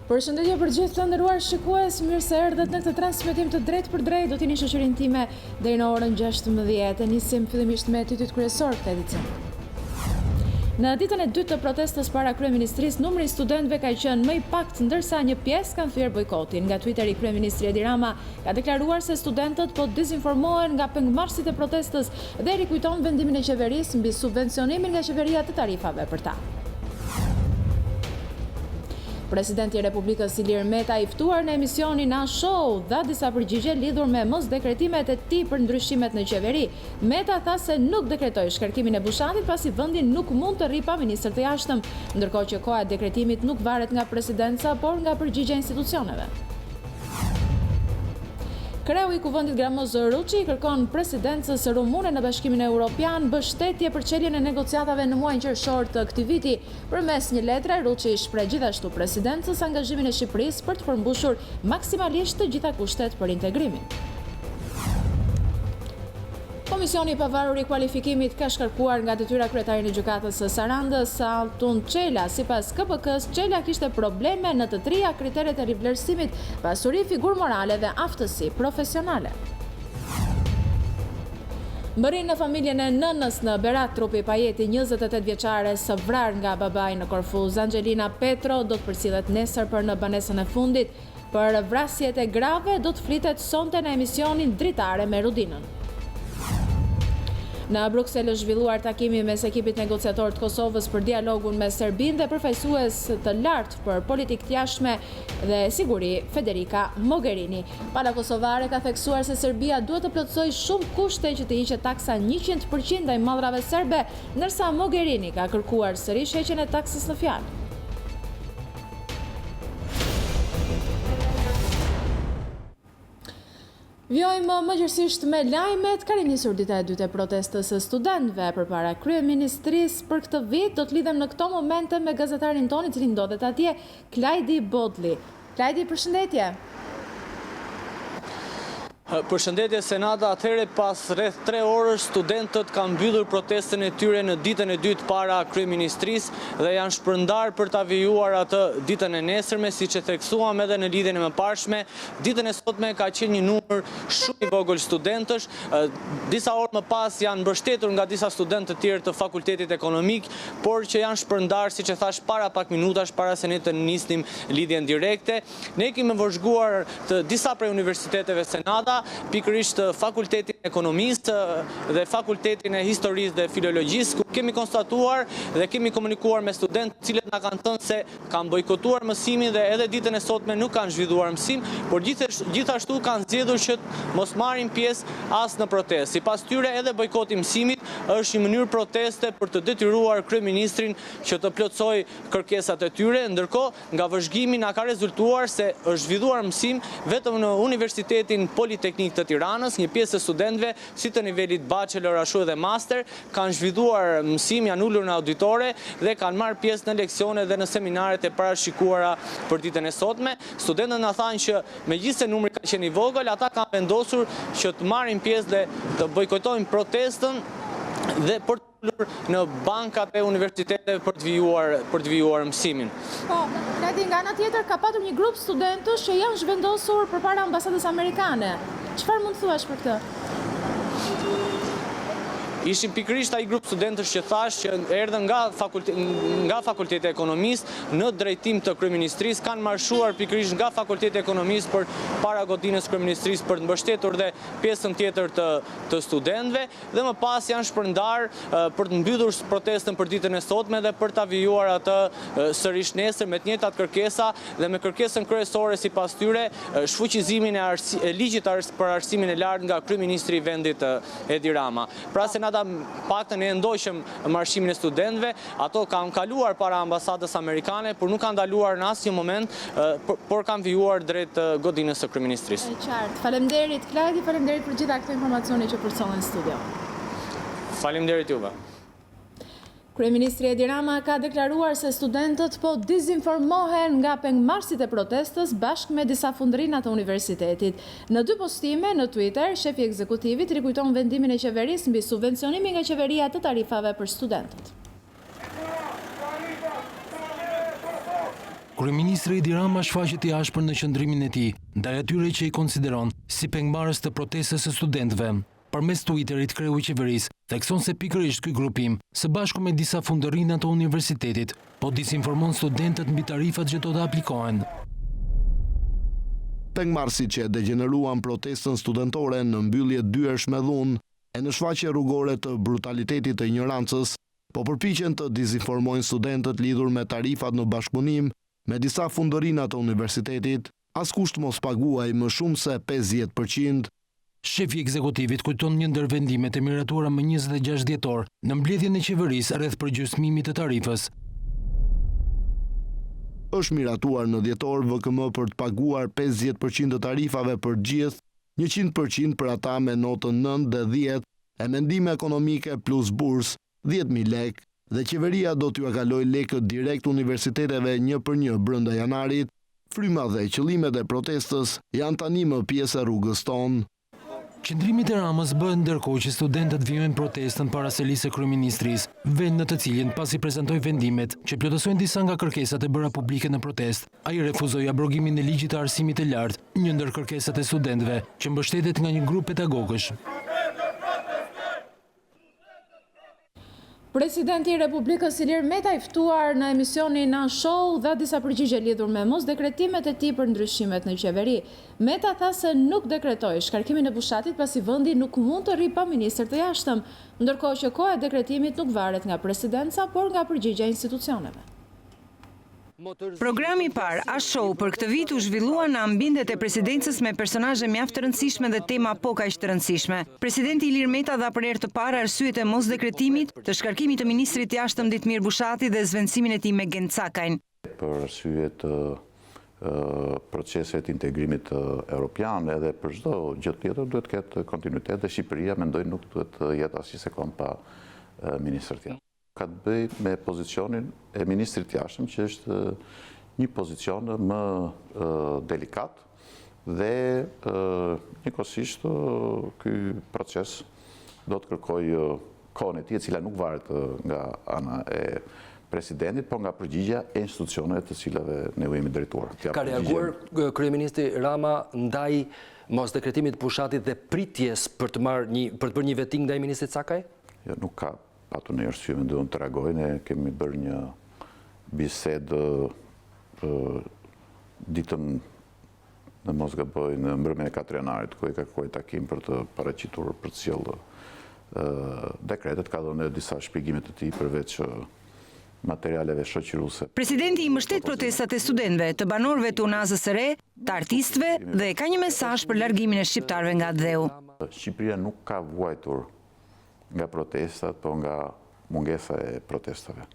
Përshëndetje për gjithë të nderuar shikues, mirë se erdhët në këtë transmetim të drejtë për drejtë. Do t'jeni shoqërinë time deri në orën 16. Nisim fillimisht me titujt kryesor këtë edicion. Në ditën e dytë të protestës para kryeministrisë, numri i studentëve ka qenë më i paktë, ndërsa një pjesë kanë thyer bojkotin. Nga Twitteri, kryeministri Edi Rama ka deklaruar se studentët po dezinformohen nga pengmarrësit e protestës dhe rikujton vendimin e qeverisë mbi subvencionimin nga qeveria të tarifave për ta. Presidenti i Republikës Ilir Meta i ftuar në emisionin A Show dha disa përgjigje lidhur me mosdekretimet e tij për ndryshimet në qeveri. Meta tha se nuk dekretoi shkarkimin e Bushatit pasi vendi nuk mund të rri pa ministër të jashtëm, ndërkohë që koha e dekretimit nuk varet nga presidenca, por nga përgjigja e institucioneve. Kreu i Kuvendit Gramoz Ruçi kërkon presidencës rumune në Bashkimin Evropian mbështetje për çeljen e negociatave në muajin qershor të këtij viti. Përmes një letre, Ruçi shpreh gjithashtu presidencës angazhimin e Shqipërisë për të përmbushur maksimalisht të gjitha kushtet për integrimin. Komisioni i pavarur i kualifikimit ka shkarkuar nga detyra kryetarin e gjykatës së Sarandës, Altun Çela. Sipas KPK-s, Çela kishte probleme në të trija kriteret e rivlerësimit, pasuri, figurë morale dhe aftësi profesionale. Mbërrin në familjen e nënës në Berat, trupi Pajeti, 28 vjeçare së vrar nga babai në Korfuz. Angelina Petro do të përcillet nesër për në banesën e fundit. Për vrasjet e grave do të flitet sonte në emisionin Dritare me Rudinën. Në Bruksel është zhvilluar takimi mes ekipit negociator të Kosovës për dialogun me Serbinë dhe përfaqësues të lartë për politikë të jashtme dhe siguri, Federica Mogherini. Pala kosovare ka theksuar se Serbia duhet të plotësojë shumë kushte që të hiqet taksa 100% ndaj mallrave serbe, ndërsa Mogherini ka kërkuar sërish heqjen e taksës në fjalë. Vjojmë më gjërësisht me lajmet. Ka nisur dita e dytë e protestës së studentëve përpara kryeministrisë. Për këtë vit do të lidhem në këto momente me gazetarin tonë i cili ndodhet atje, Klajdi Bodli. Klajdi, përshëndetje. Përshëndetje Senata, atëherë pas rreth 3 orësh studentët kanë mbyllur protestën e tyre në ditën e dytë para kryeministrisë dhe janë shpërndar për ta vijuar atë ditën e nesërme, siç e theksuam edhe në lidhjen e mëparshme. Ditën e sotme ka qenë një numër shumë i vogël studentësh. Disa orë më pas janë mbështetur nga disa studentë të tjerë të Fakultetit Ekonomik, por që janë shpërndar, siç e thash, para pak minutash para se ne të nisnim lidhjen direkte. Ne kemi vëzhguar të disa prej universiteteve Senata, pikërisht Fakultetin e Ekonomisë dhe Fakultetin e Historisë dhe Filologjisë, ku kemi konstatuar dhe kemi komunikuar me studentë të cilët na kanë thënë se kanë bojkotuar mësimin dhe edhe ditën e sotme nuk kanë zhvilluar mësim, por gjithashtu kanë zgjedhur që mos marrin pjesë as në protestë. Sipas tyre, edhe bojkoti i mësimit është një mënyrë proteste për të detyruar kryeministrin që të plotësojë kërkesat e tyre, ndërkohë nga vëzhgimi na ka rezultuar se është zhvilluar mësim vetëm në Universitetin Politeknik të Tiranës. Një pjesë e studentëve, si të nivelit bachelor ashtu edhe master, kanë zhvilluar mësim, janë ulur në auditore dhe kanë marrë pjesë në leksione dhe në seminaret e parashikuara për ditën e sotme. Studentët na thanë që megjithëse numri ka qenë i vogël, ata kanë vendosur që të marrin pjesë dhe të bojkotojnë protestën dhe për të ulur në bankat e universiteteve për të vijuar mësimin. Po, Klajdi, nga ana tjetër ka patur një grup studentësh që janë zhvendosur përpara ambasadës amerikane. Çfarë mund thuash për këtë? Ishin pikërisht ai grup studentësh që thash që erdhën nga Fakulteti i Ekonomisë në drejtim të kryeministrisë, kanë marshuar pikërisht nga Fakulteti i Ekonomisë për para godinës kryeministrisë për të mbështetur dhe pjesën tjetër të studentëve dhe më pas janë shpërndar për të mbyllur protestën për ditën e sotme dhe për ta vijuar atë sërish nesër me të njëjtat kërkesa dhe me kërkesën kryesore sipas tyre, shfuqizimin e ligjit për arsimin e lartë nga kryeministri i vendit Edi Rama. Pra Senata paktën e ndoqëm marshimin e studentëve, ato kanë kaluar para ambasadës amerikane, por nuk kanë ndaluar në asnjë moment, por kanë vijuar drejt godinës së kryeministrisë. Qartë. Faleminderit Klajdi, faleminderit për gjitha këto informacione që përcjellën në studio. Faleminderit juve. Kryeministri Edi Rama ka deklaruar se studentët po dezinformohen nga pengmarrësit e protestës bashkë me disa fundërina të universitetit. Në 2 postime në Twitter, shefi i ekzekutivit rikujton vendimin e qeverisë mbi subvencionimin nga qeveria të tarifave për studentët. Kryeministri Edi Rama shfaqet i ashpër në qëndrimin e tij ndaj atyre që i konsideron si pengmarrës të protestës së studentëve. Përmes Twitterit, kreu i qeverisë thekson se pikërisht ky grupim, së bashku me disa fundërrina të universitetit, po disinformon studentët mbi tarifat që do të aplikohen. Pengmarrësit që degeneruan protestën studentore në mbyllje dyersh me dhunë e në shfaqje rrugore të brutalitetit të ignorancës, po përpiqen të dizinformojnë studentët lidhur me tarifat në bashkëpunim me disa fundërina të universitetit, askusht mos paguaj më shumë se 50%. Shefi i ekzekutivit kujton një ndër vendimet e miratuara më 26 dhjetor në mbledhjen e qeverisë rreth përgjysmimit të tarifës. Është miratuar në dhjetor VKM për të paguar 50% të tarifave për gjithë, 100% për ata me notën 9 dhe 10, e mendime ekonomike plus burs 10.000 lek, dhe qeveria do t'ju kaloj lekët direkt universiteteve një për një brenda janarit. Fryma dhe qëllimet e protestës janë tani më pjesë e rrugës tonë. Qëndrimit e Ramës bëhen ndërkohë që studentët vijojnë protestën para selisë së kryeministrisë, vend në të cilin pasi prezantoi vendimet që plotësojnë disa nga kërkesat e bëra publike në protestë, ai refuzoi abrogimin e ligjit të arsimit të lartë, një ndër kërkesat e studentëve që mbështetet nga një grup pedagogësh. Presidenti i Republikës Ilir Meta i ftuar në emisionin Nan Show dha disa përgjigje lidhur me mosdekretimet e tij për ndryshimet në qeveri. Meta tha se nuk dekretoi shkarkimin e fushatit pasi vendi nuk mund të rri pa ministër të jashtëm, ndërkohë që koha e dekretimit nuk varet nga presidenca, por nga përgjigja e institucioneve. Programi i parë, A-Show, për këtë vit u zhvillua në ambientet e presidencës me personazhe mjaft të rëndësishme dhe tema po kaq të rëndësishme. Presidenti Ilir Meta dha për herë të parë arsyet e mosdekretimit, të shkarkimit të ministrit të jashtëm Ditmir Bushati dhe zvendësimin e tij me Gencakajn. Për arsye të proceset integrimit europian edhe për çdo gjë tjetër duhet të ketë kontinuitet dhe Shqipëria mendoj nuk duhet të jetë asnjë sekond pa ministër të jashtëm. Ka të bëj me pozicionin e ministrit të jashtëm, që është një pozicion më delikat dhe njëkohësisht ky proces do të kërkojë kohën e tij, e cila nuk varet nga ana e presidentit, por nga përgjigja e institucioneve të cilave ne u jemi drejtuar. Ka reaguar kryeministri Rama ndaj mosdekretimit të Bushatit dhe pritjes për të bërë një veting ndaj ministrit Sakaj? Jo, nuk ka patur në arsye mendon të reagoj. Ne kemi bërë një bisedë ditën në mos gaboj në mbrëmjen e 4 janarit, ku i kërkoi takim për të paraqitur për të sjellë dekretet, ka dhënë disa shpjegime të tij përveç materialeve shoqëruese. Presidenti i mbështet protestat e studentëve, të banorëve të unazës së re, të artistëve dhe ka një mesazh për largimin e shqiptarëve nga dheu. Shqipëria nuk ka vuajtur nga protestat, po nga mungesa e protestave.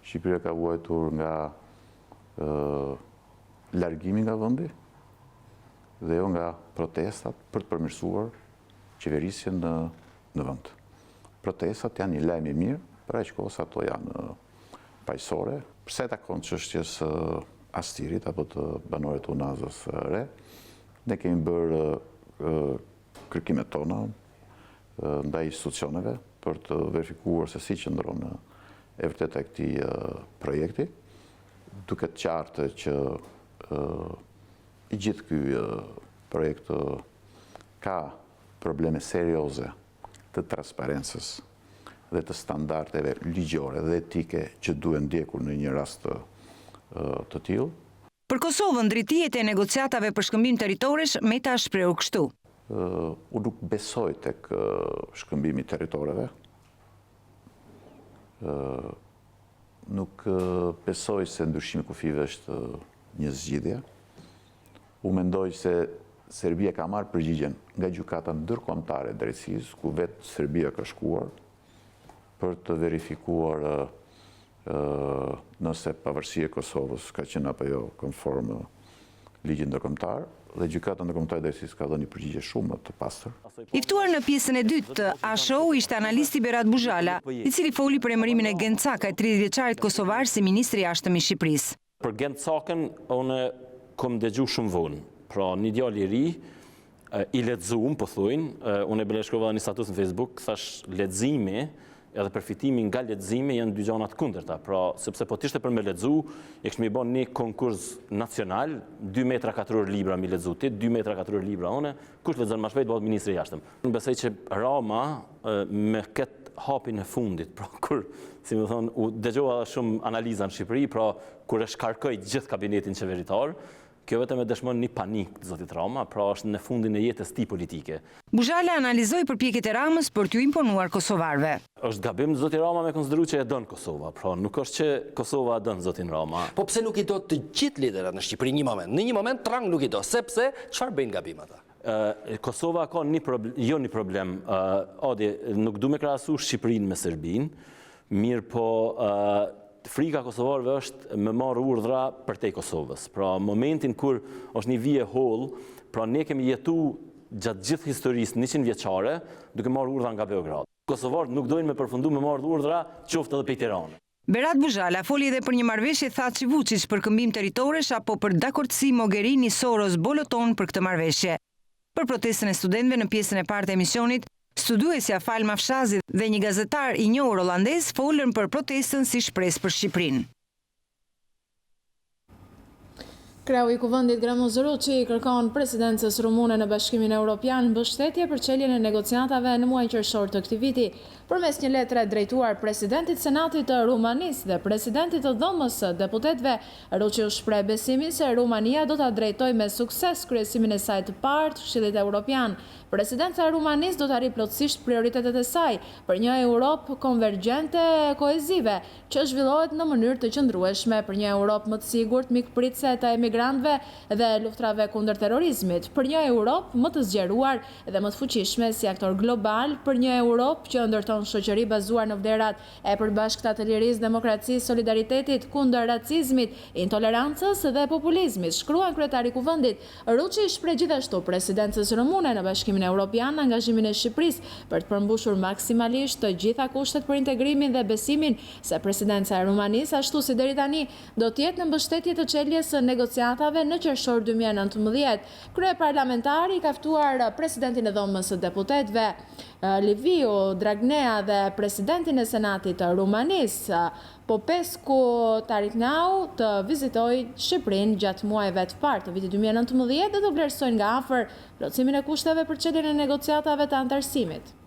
Shqipëria ka vuajtur nga largimi nga vendi dhe jo nga protestat për të përmirësuar qeverisjen në vend. Protestat janë një lajm i mirë, për aq kohë sa ato janë paqësore. Përsa i takon çështjes astirit apo të banorëve të unazës re, ne kemi bërë kërkimet tona ndaj institucioneve për të verifikuar se si qëndron e vërtetë e këtij projekti, duke të qartë që i gjithë ky projekt ka probleme serioze të transparencës dhe të standardeve ligjore dhe etike që duhen ndjekur në një rast të tillë. Për Kosovën, drejtijet e negociatave për shkëmbim territoresh, Meta shpreu kështu. U nuk besoj tek shkëmbimi territoreve. Nuk besoj se ndryshimi kufive është një zgjidhje. U mendoj se Serbia ka marrë përgjigjen nga gjykata ndërkombëtare e drejtësisë, ku vetë Serbia ka shkuar për të verifikuar nëse pavarësia e Kosovës ka qenë apo jo konform ligjit ndërkombëtar, dhe gjykata ndërkombëtare e drejtësisë ka dhënë një përgjigje shumë të pastër. I ftuar në pjesën e dytë të A-Show ishte analisti Berat Buzhala, i cili foli për emërimin e Gencakajt, 30-vjeçarit kosovar, si ministri i jashtëm i Shqipërisë. Për Gencakën unë kam dëgjuar shumë vonë. Pra një djalë i ri, i lexuar, po thojnë, unë e bashkova një status në Facebook, thash leximi edhe përfitimi nga leximi janë dy gjëra të kundërta. Pra, sepse po t'ishte për me lexu, e kishmi bën një konkurs nacional, 2 metra katror libra mi lexu ti, 2 metra katror libra one, kush lexon më shpejt bëhet ministri i jashtëm. Unë besoj që Rama me këtë hapin e fundit, pra kur, si më thonë, u dëgjova shumë analiza në Shqipëri, pra kur e shkarkoi gjithë kabinetin qeveritar, kjo vetëm e dëshmon një panik të zotit Rama, pra është në fundin e jetës tij politike. Buzhala analizoi përpjekjet e Ramës për t'ju imponuar kosovarëve. Është gabim zoti Rama me konsideru që e don Kosova, pra nuk është që Kosova e don zotin Rama. Po pse nuk i do të gjithë liderat në Shqipëri një moment? Në një moment trang nuk i do, sepse çfarë bëjnë gabim ata? Kosova ka një problem, nuk du me krahasu Shqipërinë me Serbinë, mirë po frika kosovarëve është me marrë urdhra përtej Kosovës. Pra momentin kur është një vije holl, pra ne kemi jetu gjatë gjithë historisë 100 vjeçare duke marrë urdhra nga Beograd. Kosovarët nuk dojnë me përfundu me marrë urdhra qoftë edhe prej Tiranës. Berat Buzhala foli edhe për një marrëveshje Thaçi Vučić për këmbim territoresh apo për dakordsi Mogherini Soros Boloton për këtë marrëveshje. Për protestën e studentëve në pjesën e parë të emisionit, studiuesja Falma Fshazi dhe një gazetar i njohur holandez folën për protestën si shpresë për Shqipërinë. Kreu i Kuvendit Gramo Zoruçi kërkon presidencës rumune në Bashkimin Evropian mbështetje për çeljen e negociatave në muajin qershor të këtij viti. Përmes një letre drejtuar presidentit Senatit të Rumanisë dhe presidentit të Dhomës së Deputetëve, Ruçi u shpreh besimin se Rumania do ta drejtojë me sukses kryesimin e saj të parë të Këshillit Evropian. Presidenca e Rumanisë do të arrijë plotësisht prioritetet e saj për një Europë konvergjente e kohezive, që zhvillohet në mënyrë të qëndrueshme për një Europë më të sigurt, mikpritëse të emigrantëve dhe luftrave kundër terrorizmit, për një Europë më të zgjeruar dhe më të fuqishme si aktor global, për një Europë që ndërton shoqëri bazuar në vlerat e përbashkëta të lirisë, demokracisë, solidaritetit kundër racizmit, intolerancës dhe populizmit, shkruan kryetari i Kuvendit. Ruçi shpreh gjithashtu presidencës rumune në Bashkimin Evropian angazhimin e Shqipërisë për të përmbushur maksimalisht të gjitha kushtet për integrimin dhe besimin se presidenca e Rumanisë, ashtu si deri tani, do të jetë në mbështetje të çeljes së negociatave në qershor 2019. Kryeparlamentari ka ftuar presidentin e Dhomës së Deputetëve Liviu Dragnea dhe presidentin e Senatit të Rumanisë Popescu Tariknau të vizitojë Shqipërinë gjatë muajve të parë të vitit 2019 dhe të vlerësojnë nga afër plotësimin e kushteve për çeljen e negociatave të antarësimit.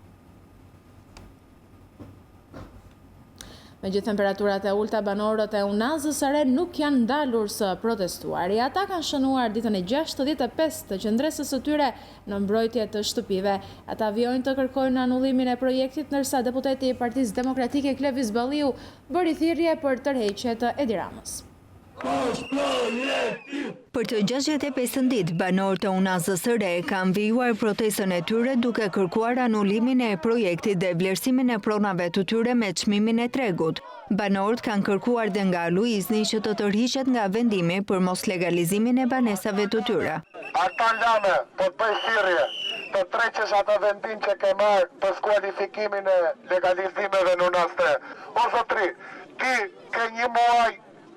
Megjithë temperaturat e ulta, banorët e Unazës së Re nuk janë ndalur së protestuari. Ata kanë shënuar ditën e 65 të qendresës së tyre në mbrojtje të shtëpive. Ata vijojnë të kërkojnë anullimin e projektit, ndërsa deputeti i Partisë Demokratike Klevis Balliu bëri thirrje për tërheqje të Edi Ramës. Për të 65 ditë, banorët e Unazës së Re kanë vijuar protestën e tyre duke kërkuar anullimin e projektit dhe vlerësimin e pronave të tyre me çmimin e tregut. Banorët kanë kërkuar dhe nga Luizni që të tërhiqet nga vendimi për mos legalizimin e banesave të tyre. Ata lame, po të bëj thirrje, të treqesh atë vendim që ke marrë për skualifikimin e legalizimeve në Unazë së Re. O zotri, ti ke një muaj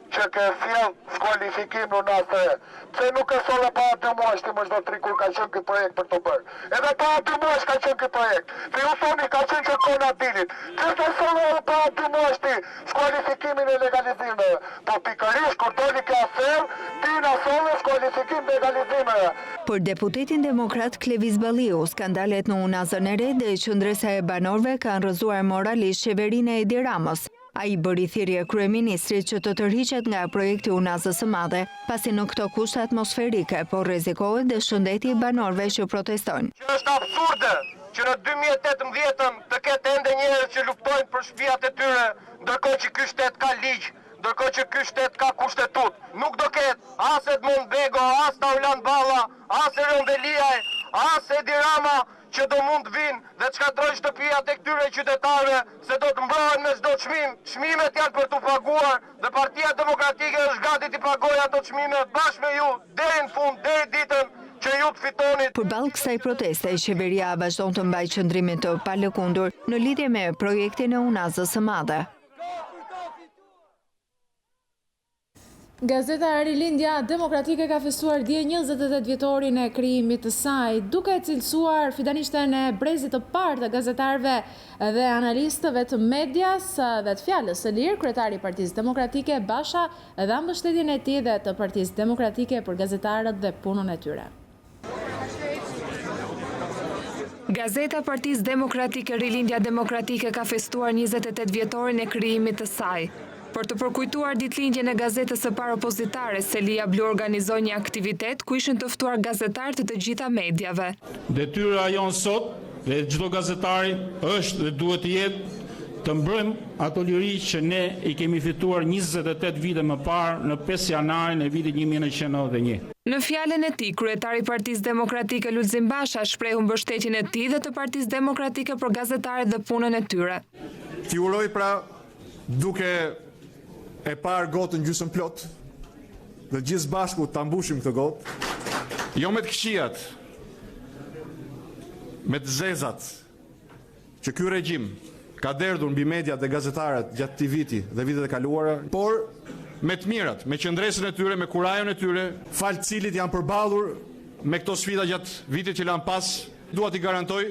që ke sjell skualifikim në Unazë së Re. Pse nuk e solle para 2 muaj ti më çdo trikur ka qenë ky projekt për të bërë. Edhe para 2 muaj ka qenë ky projekt. Ti u thoni ka qenë që kona dilit. Pse të solle para 2 muaj ti skualifikimin e legalizimeve. Po pikërisht kur doli kjo afer, ti na solle skualifikim legalizimeve. Për deputetin demokrat Klevis Balliu, skandalet në Unazën e Re dhe qendresa e banorëve kanë rrëzuar moralisht qeverinë e Edi Ramës. Ai bëri thirrje kryeministrit që të tërhiqet nga projekti Unazës së Madhe, pasi në këto kushte atmosferike po rrezikohet dhe shëndeti i banorëve që protestojnë. Është absurde që në 2018 të ketë ende njerëz që luftojnë për shtëpiat e tyre, ndërkohë që ky shtet ka ligj, ndërkohë që ky shtet ka kushtetut. Nuk do ketë as Edmond Bego, as Taulan Balla, as Erion Veliaj, as Edi Rama, që do mund të vinë dhe të shkatrojnë shtëpiat e këtyre qytetarëve, se do të mbrohen me çdo çmim. Çmimet janë për të paguar dhe Partia Demokratike është gati të pagojë ato çmime bashkë me ju deri në fund, deri ditën që ju të fitoni. Përballë kësaj proteste, qeveria vazhdon të mbajë qëndrimin të palëkundur në lidhje me projektin e Unazës së Madhe. Gazeta Rilindja Demokratike ka festuar dje 28 vjetorin e krijimit të saj, duke cilësuar fidanishten e brezit të parë të gazetarëve dhe analistëve të medias dhe të fjalës së lirë, kryetari i Partisë Demokratike Basha dha mbështetjen e tij dhe të Partisë Demokratike për gazetarët dhe punën e tyre. Gazeta Partisë Demokratike Rilindja Demokratike ka festuar 28 vjetorin e krijimit të saj. Për të përkujtuar ditëlindjen e gazetës së parë opozitare, Selia Blu organizoi një aktivitet ku ishin të ftuar gazetarë të gjitha mediave. Detyra jonë sot dhe çdo gazetari është dhe duhet të jetë të mbrojmë ato liri që ne i kemi fituar 28 vite më parë në 5 janarin e vitit 1991. Në fjalën e tij, kryetari i Partisë Demokratike Lulzim Basha shprehu mbështetjen e tij dhe të Partisë Demokratike për gazetarët dhe punën e tyre. Figuroj pra duke e parë gotën gjysmë plot dhe gjithë bashku ta mbushim këtë gotë, jo me të këqijat, me të zezat që ky regjim ka derdhur mbi mediat dhe gazetarët gjatë këtij viti dhe vitet e kaluara, por me të mirat, me qëndresën e tyre, me kurajon e tyre, fal cilit janë përballur me këto sfida gjatë vitit që lan pas, dua t'i garantoj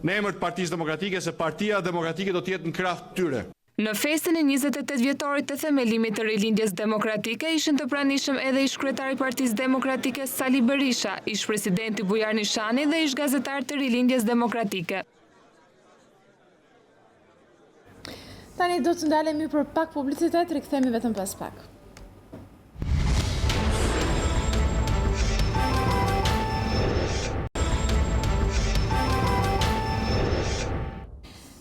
në emër të Partisë Demokratike se Partia Demokratike do të jetë në krah të tyre. Në festën e 28 vjetorit të themelimit të Rilindjes Demokratike ishin të pranishëm edhe ish-kryetari i Partisë Demokratike Sali Berisha, ish-presidenti Bujar Nishani dhe ish-gazetar të Rilindjes Demokratike. Tani do të ndalemi për pak publicitet, rikthehemi vetëm pas pak.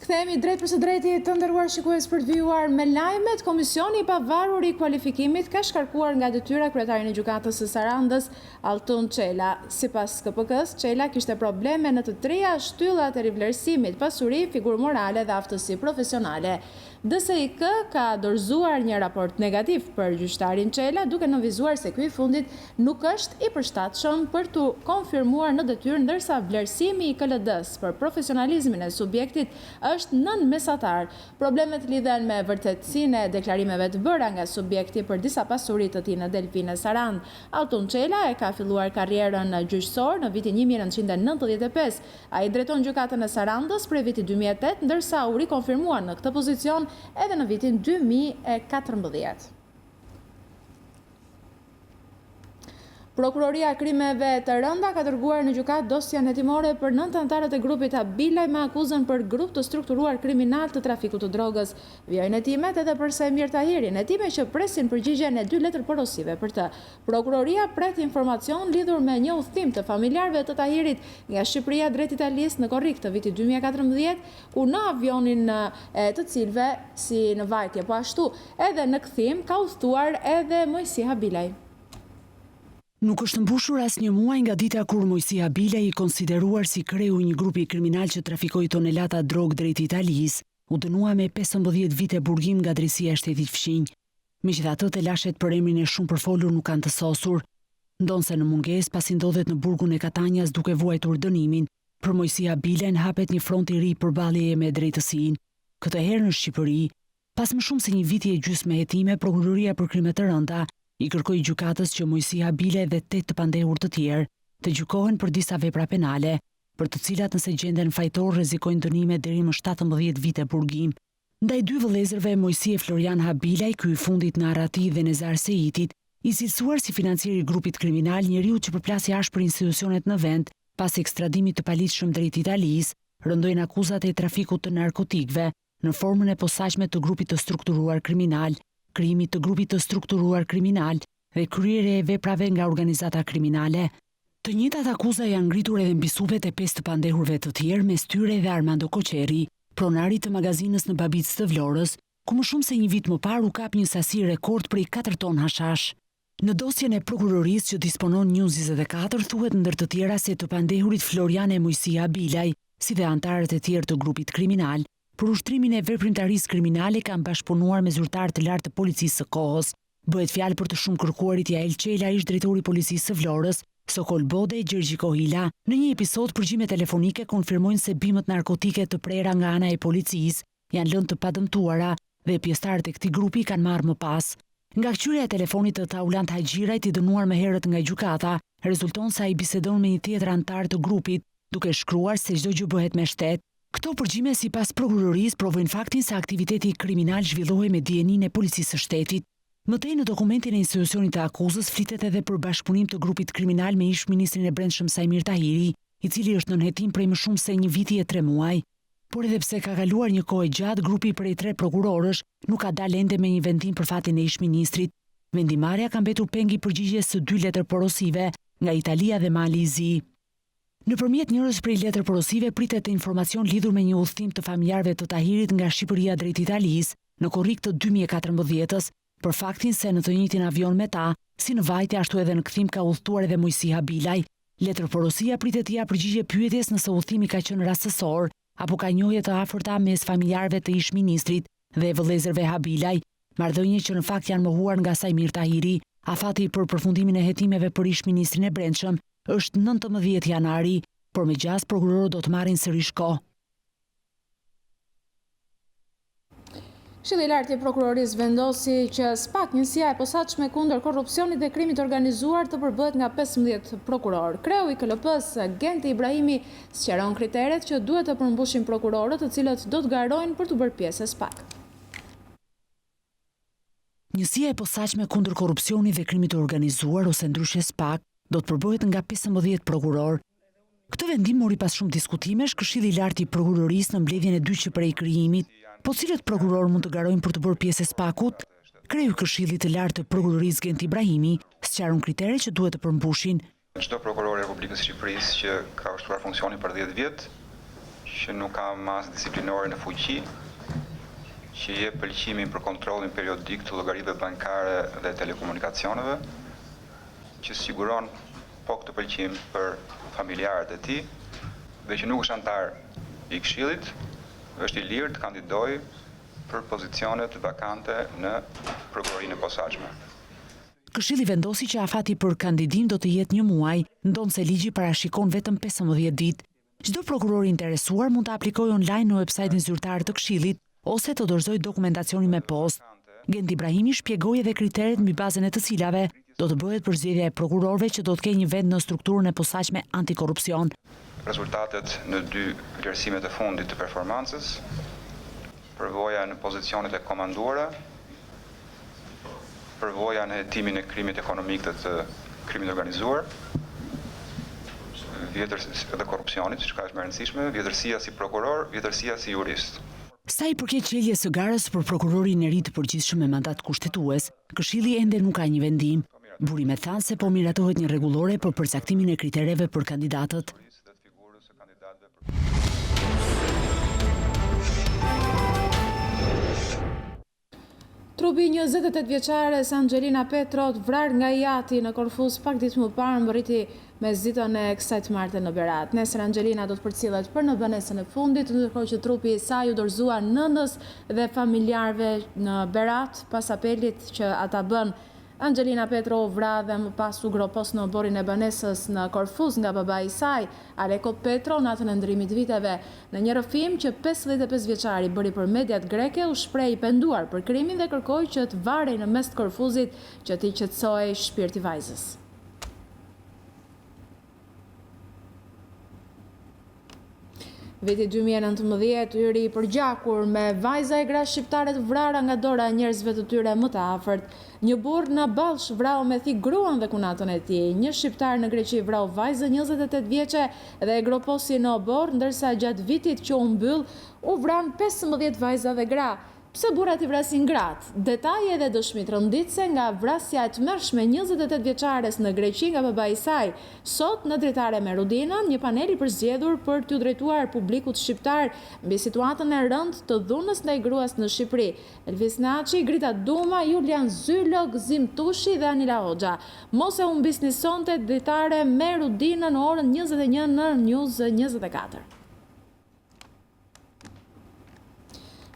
Kthehemi drejt për së drejti të nderuar shikues për të vijuar me lajmet. Komisioni i pavarur i kualifikimit ka shkarkuar nga detyra kryetarin e gjykatës së Sarandës, Altun Çela. Sipas KPK-s, Çela kishte probleme në të treja shtyllat e rivlerësimit, pasuri, figurë morale dhe aftësi profesionale. DSIK ka dorëzuar një raport negativ për gjyqtarin Çela, duke nënvizuar se ky i fundit nuk është i përshtatshëm për të konfirmuar në detyrë, ndërsa vlerësimi i KLD-s për profesionalizmin e subjektit është nën mesatar. Problemet lidhen me vërtetësinë e deklarimeve të bëra nga subjekti për disa pasuri të tij në Delfine Sarand. Altun Çela e ka filluar karrierën gjyqësor në vitin 1995. Ai drejton gjykatën e Sarandës prej vitit 2008, ndërsa u rikonfirmua në këtë pozicion edhe në vitin 2014. Prokuroria Krimeve të Rënda ka dërguar në gjykat dosjen hetimore për 9 anëtarët e grupit Abilaj me akuzën për grup të strukturuar kriminal të trafikut të drogës. Vijojnë hetimet edhe për Semir Tahirin, hetime që presin përgjigjen e 2 letër porosive për të. Prokuroria pret informacion lidhur me një udhtim të familjarëve të Tahirit nga Shqipëria drejt Italisë në korrik të vitit 2014, ku në avionin e të cilëve si në vajtje, po ashtu edhe në kthim ka udhëtuar edhe Mojsi Abilaj. Nuk është mbushur as një muaj nga dita kur Mojsi Abilaj, i konsideruar si kreu i një grupi kriminal që trafikoi tonelata drogë drejt Italisë, u dënua me 15 vite burgim nga drejtësia e shtetit fqinj. Megjithatë, të lashet për emrin e shumë përfolur nuk kanë të sosur, ndonse në mungesë pasi ndodhet në burgun e Katanjas duke vuajtur dënimin, për Mojsi Abilaj hapet një front i ri përballjeje me drejtësinë. Këtë herë në Shqipëri, pas më shumë se një viti e gjysmë hetime, Prokuroria për Krime të Rënda i kërkoi gjykatës që Mojsi Abilaj dhe 8 të pandehur të tjerë të gjykohen për disa vepra penale, për të cilat nëse gjenden fajtor rrezikojnë dënime deri më 17 vite burgim. Ndaj 2 vëllezërve, Mojsi e Florian Abilaj, ky i fundit në Arati dhe Nezar Seitit, i cilësuar si financieri i grupit kriminal, njeriu që përplasi ashpër institucionet në vend pas ekstradimit të paligjshëm drejt Italisë, rëndojnë akuzat e trafikut të narkotikëve në formën e posaçme të grupit të strukturuar kriminal, krijimit të grupit të strukturuar kriminal dhe kryerje e veprave nga organizata kriminale. Të njëjtat akuza janë ngritur edhe mbi supet e 5 të pandehurve të tjerë, mes tyre dhe Armando Koçeri, pronari të magazinës në Babicë të Vlorës, ku më shumë se një vit më parë u kap një sasi rekord prej 4 ton hashash. Në dosjen e prokurorisë që disponon News24 thuhet ndër të tjera se të pandehurit Florian e Mojsi Abilaj, si dhe antarët e tjerë të grupit kriminal, për ushtrimin e veprimtarisë kriminale kanë bashkëpunuar me zyrtarë të lartë të policisë së kohës. Bëhet fjalë për të shumë kërkuarit Jael Çela, ish drejtori i policisë së Vlorës, Sokol Bode, Gjergji Kohila. Në një episod përgjigje telefonike konfirmojnë se bimët narkotike të prera nga ana e policisë janë lënë të padëmtuara dhe pjesëtarët e këtij grupi kanë marrë më pas. Nga kqyrja e telefonit të Taulant Hajgjirajt i dënuar më herët nga gjykata, rezulton se ai bisedon me një tjetër antar të grupit, duke shkruar se çdo gjë bëhet me shtet. Këto përgjime sipas prokurorisë provojnë faktin se aktiviteti kriminal zhvillohej me dijeninë e policisë së shtetit. Mëtej në dokumentin e institucionit të akuzës flitet edhe për bashkëpunim të grupit kriminal me ish-ministrin e Brendshëm Sajmir Tahiri, i cili është nën hetim prej më shumë se 1 viti e 3 muaj. Por edhe pse ka kaluar një kohë gjatë, grupi prej 3 prokurorësh nuk ka dalë ende me një vendim për fatin e ish-ministrit. Vendimarrja ka mbetur peng i përgjigjes së 2 letër porosive nga Italia dhe Mali i Zi. Nëpërmjet njërës prej letër porosive pritet informacion lidhur me një udhëtim të familjarëve të Tahirit nga Shqipëria drejt Italisë në korrik të 2014-s, për faktin se në të njëjtin avion me ta, si në vajtje ashtu edhe në kthim ka udhëtuar edhe Mojsia Bilaj. Letër porosia pritet të japë përgjigje pyetjes nëse udhëtimi ka qenë rastësor apo ka njohje të afërta mes familjarëve të ish-ministrit dhe vëllezërve Habilaj, marrëdhënie që në fakt janë mohuar nga Sajmir Tahiri. Afati për përfundimin e hetimeve për ish-ministrin e Brendshëm është 19 janari, por me gjas prokurorët do të marrin sërish kohë. Këshilli i lartë i prokurorisë vendosi që SPAK, njësia e posaçme kundër korrupsionit dhe krimit organizuar, të përbëhet nga 15 prokuror. Kreu i KLP-s, Genti Ibrahimi, sqaron kriteret që duhet të përmbushin prokurorët, të cilët do të garojnë për të bërë pjesë e SPAK. Njësia e posaçme kundër korrupsionit dhe krimit të organizuar, ose ndryshe SPAK, do të përbëhet nga 15 prokuror. Këtë vendim mori pas shumë diskutimesh Këshilli i lartë i prokurorisë në mbledhjen e dytë që prej krijimit. Po cilët prokuror mund të garojnë për të bërë pjesë e SPAK-ut? Kreu i Këshillit të lartë të prokurorisë Genti Ibrahimi sqaron kriteret që duhet të përmbushin. Çdo prokuror i Republikës së Shqipërisë që ka ushtruar funksionin për 10 vjet, që nuk ka masë disiplinore në fuqi, që jep pëlqimin për kontrollin periodik të llogarive bankare dhe telekomunikacioneve, që siguron po këtë pëlqim për familjarët e tij dhe që nuk është antar i Këshillit, është i lirë të kandidojë për pozicionet vakante në prokurorinë e posaçme. Këshilli vendosi që afati për kandidim do të jetë 1 muaj, ndonse ligji parashikon vetëm 15 ditë. Çdo prokuror i interesuar mund të aplikojë online në websajtin zyrtar të Këshillit ose të dorëzojë dokumentacionin me postë. Genti Ibrahimi shpjegoi edhe kriteret mbi bazën e të cilave do të bëhet përzgjedhja e prokurorëve që do të kenë një vend në strukturën e posaçme antikorrupsion. Rezultatet në 2 vlerësimet e fundit të performancës, përvoja në pozicionet e komanduara, përvoja në hetimin e krimit ekonomik dhe të krimit organizuar, dhe korrupsionit, që ka është më e rëndësishme, vjetërsia si prokuror, vjetërsia si jurist. Sa i përket çeljes së garës për prokurorin e ri të përgjithshëm me mandat kushtetues, Këshilli ende nuk ka një vendim. Burimet thanë se po miratohet një rregullore për përcaktimin e kritereve për kandidatët. Trupi 28 vjeçares Angelina Petrot, vrar nga jati në Korfuz pak ditë më parë, mbërriti me zitën e kësaj të martë në Berat. Nesër Angelina do të përcillet për në banesën e fundit, ndërkohë që trupi i saj u dorëzua nënës dhe familjarëve në Berat pas apelit që ata bën. Angelina Petrot vra dhe më pas u gropos në oborin e banesës në Korfuz nga baba i saj, Aleko Petro, në natën e ndërimit viteve. Në një rrëfim që 55 vjeçari bëri për mediat greke, u shpreh i penduar për krimin dhe kërkoi që të varej në mes të Korfuzit që t'i qetësoj shpirti vajzës. Viti 2019 hyri i përgjakur me vajza e gra shqiptare të vrara nga dora e njerëzve të tyre më të afërt. Një burr në Ballsh vrau me thik gruan dhe kunatën e tij. Një shqiptar në Greqi vrau vajzën 28 vjeçe dhe e groposi në obor, ndërsa gjatë vitit që u mbyll u vran 15 vajza dhe gra. Pse burrat i vrasin gratë? Detaje dhe dëshmi rënditse nga vrasja e tmerrshme 28 vjeçares në Greqi nga baba i saj. Sot në dritare me Rudinën, një panel i përzgjedhur për t'u drejtuar publikut shqiptar mbi situatën e rëndë të dhunës ndaj gruas në Shqipëri. Elvis Naçi, Grita Duma, Julian Zylog, Zim Tushi dhe Anila Hoxha. Mos e humbisnisonte dritare me Rudinën në orën 21 në News 24.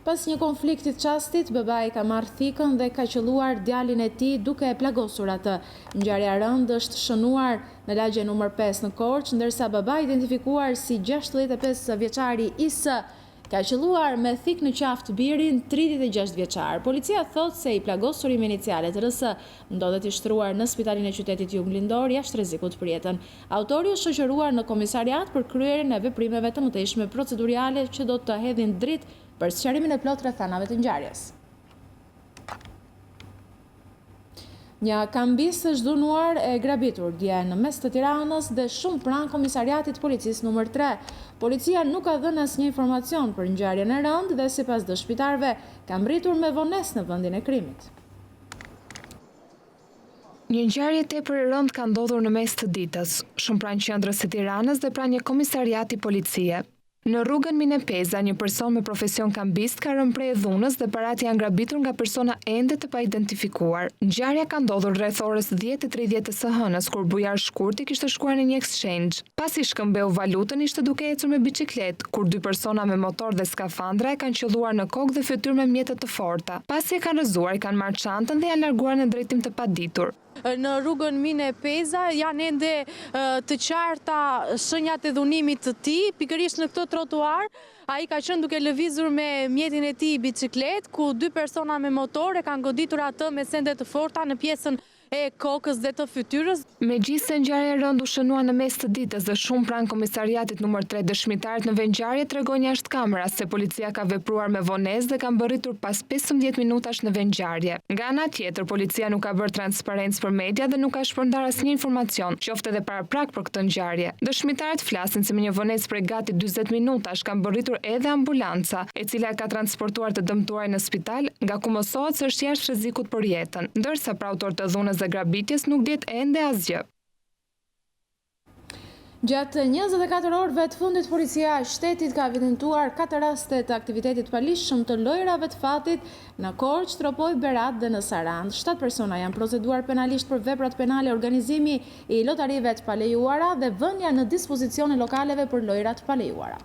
Pas një konfliktit qastit, babai ka marrë thikën dhe ka qelluar djalin e tij duke e plagosur atë. Ngjarja e rëndë është shënuar në lagje numër 5 në Korçë, ndërsa babai identifikuar si 65 vjeçari Is ka qelluar me thik në qafë birin 36 vjeçar. Policia thot se i plagosur me inicialet RS ndodhet i shtruar në spitalin e qytetit Juglindor jashtë rrezikut për jetën. Autori është shoqëruar në komisariat për kryerjen e veprimeve të mëtejshme procedurale që do të hedhin dritë për sqarimin e plot rreth anave të ngjarjes. Një kambis është dhunuar e grabitur dje në mes të Tiranës dhe shumë pranë komisariatit policisë numër 3. Policia nuk ka dhënë asnjë informacion për ngjarjen e rëndë dhe sipas dëshmitarëve ka mbritur me vonesë në vendin e krimit. Një ngjarje tepër e rëndë ka ndodhur në mes të ditës, shumë pranë qendrës së Tiranës dhe pranë një komisariati policie. Në rrugën Minepeza, një person me profesion kambist ka rënë prej dhunës dhe paratë janë grabitur nga persona ende të paidentifikuar. Ngjarja ka ndodhur rreth orës 10:30 të së hënës, kur bujar shkurti kishte shkuar në një exchange. Pasi shkëmbeu valutën, ishte duke ecur me biçikletë, kur dy persona me motor dhe skafandra e kanë qelluar në kokë dhe fytyrë me mjete të forta. Pasi e kanë rrëzuar, i kanë marrë çantën dhe janë larguar në drejtim të paditur. Në rrugën Minepeza janë ende të qarta shenjat e dhunimit të tij, pikërisht në këtë trotuar. Ai ka qenë duke lëvizur me mjetin e tij biçikletë, ku dy persona me motor e kanë goditur atë me sende të forta në pjesën e kokës dhe të fytyrës. Megjithëse ngjarja e rëndë u shënua në mes të ditës dhe shumë pranë komisariatit numër 3, dëshmitarët në vend ngjarje tregojnë jashtë kameras se policia ka vepruar me vonesë dhe ka mbërritur pas 15 minutash në vend ngjarje. Nga ana tjetër, policia nuk ka bërë transparencë për media dhe nuk ka shpërndar asnjë informacion, qoftë edhe paraprak për këtë ngjarje. Dëshmitarët flasin se me një vonesë prej gati 40 minutash ka mbërritur edhe ambulanca, e cila ka transportuar të dëmtuarin në spital, nga ku mësohet se është jashtë rrezikut për jetën, ndërsa për autor të dhunës dhe grabitjes nuk dihet ende asgjë. Gjatë 24 orëve të fundit, policia e shtetit ka evidentuar 4 raste të aktivitetit palishëm të lojrave të fatit në Korçë, Tropoj, Berat dhe në Sarandë. 7 persona janë proceduar penalisht për veprat penale, organizimi i lotarive të palejuara dhe vënia në dispozicione lokaleve për lojrat palejuara.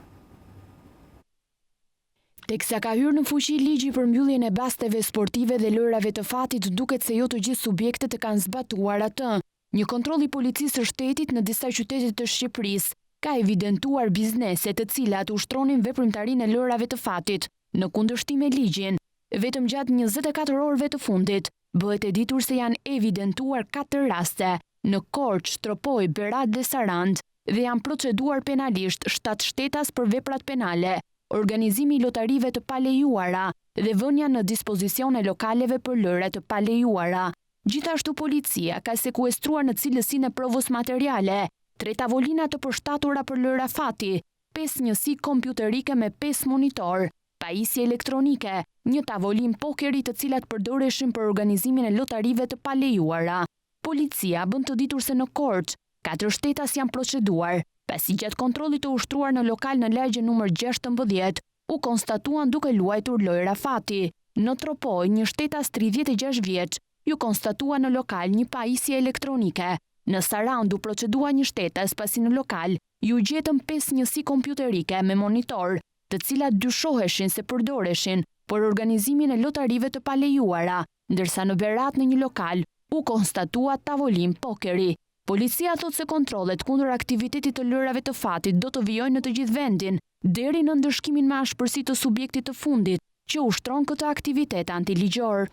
Teksa ka hyrë në fuqi ligji për mbylljen e basteve sportive dhe lojrave të fatit, duket se jo të gjithë subjektet e kanë zbatuar atë. Një kontroll i policisë së shtetit në disa qytete të Shqipërisë ka evidentuar biznese të cilat ushtronin veprimtarinë e lojrave të fatit në kundërshtim me ligjin. Vetëm gjatë 24 orëve të fundit bëhet e ditur se janë evidentuar 4 raste në Korçë, Tropoj, Berat dhe Sarandë dhe janë proceduar penalisht 7 shtetas për veprat penale, organizimi i lotarive të palejuara dhe vënia në dispozicione lokaleve për lojra të palejuara. Gjithashtu policia ka sekuestruar në cilësinë e provës materiale 3 tavolina të përshtatura për lojra fati, 5 njësi kompjuterike me 5 monitor, pajisje elektronike, një tavolinë pokeri të cilat përdoreshin për organizimin e lotarive të palejuara. Policia bën të ditur se në Korçë 4 shtetas janë proceduar, pasi gjatë kontrollit të ushtruar në lokal në lagje numër 16 u konstatuan duke luajtur lojra fati. Në Tropoj, një shtetas 36 vjeç ju konstatua në lokal një pajisje elektronike. Në Sarandë u procedua një shtetas pasi në lokal ju gjetën 5 njësi kompjuterike me monitor, të cilat dyshoheshin se përdoreshin për organizimin e lotarive të palejuara, ndërsa në Berat në një lokal u konstatua tavolin pokeri. Policia thot se kontrollet kundër aktivitetit të lojrave të fatit do të vijojnë në të gjithë vendin, deri në ndëshkimin me ashpërsi të subjektit të fundit që ushtron këtë aktivitet antiligjor.